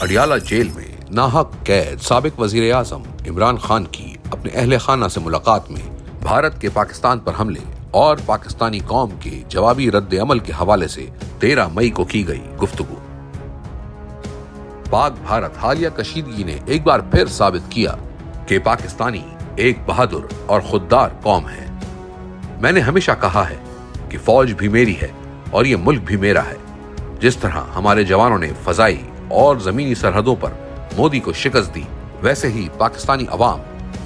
Adiala jail میں ناحق قید سابق وزیر اعظم عمران خان کی اپنے اہل خانہ سے ملاقات میں بھارت کے پاکستان پر حملے اور پاکستانی قوم کے جوابی رد عمل کے حوالے سے 13 مئی کو کی گئی گفتگو۔ پاک بھارت حالیہ کشیدگی نے ایک بار پھر ثابت کیا کہ پاکستانی ایک بہادر اور خوددار قوم ہے۔ میں نے ہمیشہ کہا ہے کہ فوج بھی میری ہے اور یہ ملک بھی میرا ہے۔ جس طرح ہمارے جوانوں نے فضائی اور زمینی سرحدوں پر مودی کو شکست دی، ویسے ہی پاکستانی عوام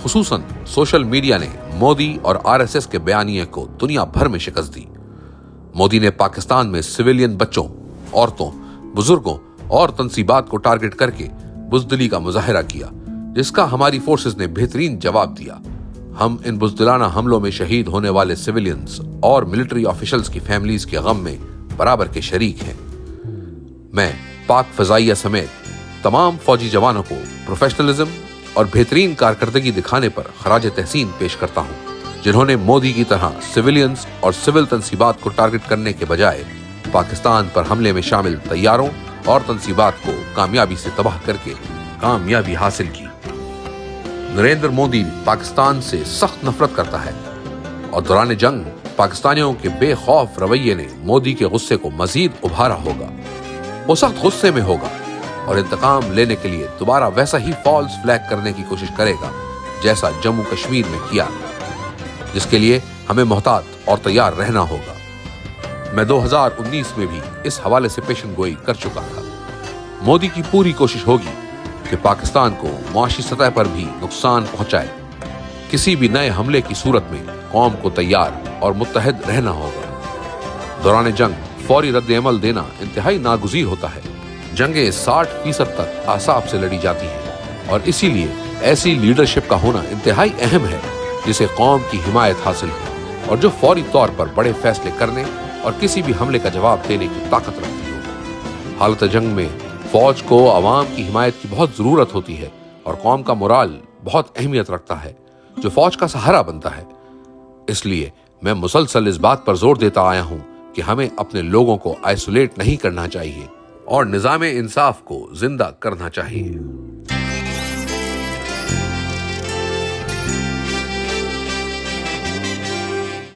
خصوصاً سوشل میڈیا نے مودی اور RSS کے بیانیے کو دنیا بھر میں شکست دی۔ مودی نے پاکستان میں سویلین بچوں، عورتوں، بزرگوں اور تنصیبات کو ٹارگٹ کر کے بزدلی کا مظاہرہ کیا، جس کا ہماری فورسز نے بہترین جواب دیا۔ ہم ان بزدلانہ حملوں میں شہید ہونے والے سویلینز اور ملٹری آفیشلز کی فیملیز کے غم میں برابر کے شریک ہیں۔ میں پاک فضائیہ سمیت تمام فوجی جوانوں کو پروفیشنلزم اور بہترین کارکردگی دکھانے پر خراج تحسین پیش کرتا ہوں، جنہوں نے مودی کی طرح سویلینز اور سول تنصیبات کو ٹارگٹ کرنے کے بجائے پاکستان پر حملے میں شامل طیاروں اور تنصیبات کو کامیابی سے تباہ کر کے کامیابی حاصل کی۔ نریندر مودی پاکستان سے سخت نفرت کرتا ہے اور دوران جنگ پاکستانیوں کے بے خوف رویے نے مودی کے غصے کو مزید ابھارا ہوگا۔ وہ سخت غصے میں ہوگا اور انتقام لینے کے لیے دوبارہ ویسا ہی فالس فلیگ کرنے کی کوشش کرے گا جیسا جموں کشمیر میں کیا، جس کے لیے ہمیں محتاط اور تیار رہنا ہوگا۔ میں 2019 میں بھی اس حوالے سے پیشن گوئی کر چکا تھا۔ مودی کی پوری کوشش ہوگی کہ پاکستان کو معاشی سطح پر بھی نقصان پہنچائے۔ کسی بھی نئے حملے کی صورت میں قوم کو تیار اور متحد رہنا ہوگا۔ دوران جنگ فوری رد عمل دینا انتہائی ناگزیر ہوتا ہے۔ جنگیں 60% تک اعصاب سے لڑی جاتی ہیں اور اسی لیے ایسی لیڈرشپ کا ہونا انتہائی اہم ہے جسے قوم کی حمایت حاصل ہو اور جو فوری طور پر بڑے فیصلے کرنے اور کسی بھی حملے کا جواب دینے کی طاقت رکھتی ہو۔ حالت جنگ میں فوج کو عوام کی حمایت کی بہت ضرورت ہوتی ہے اور قوم کا مورال بہت اہمیت رکھتا ہے جو فوج کا سہارا بنتا ہے۔ اس لیے میں مسلسل اس بات پر زور دیتا آیا ہوں کہ ہمیں اپنے لوگوں کو آئسولیٹ نہیں کرنا چاہیے اور نظام انصاف کو زندہ کرنا چاہیے۔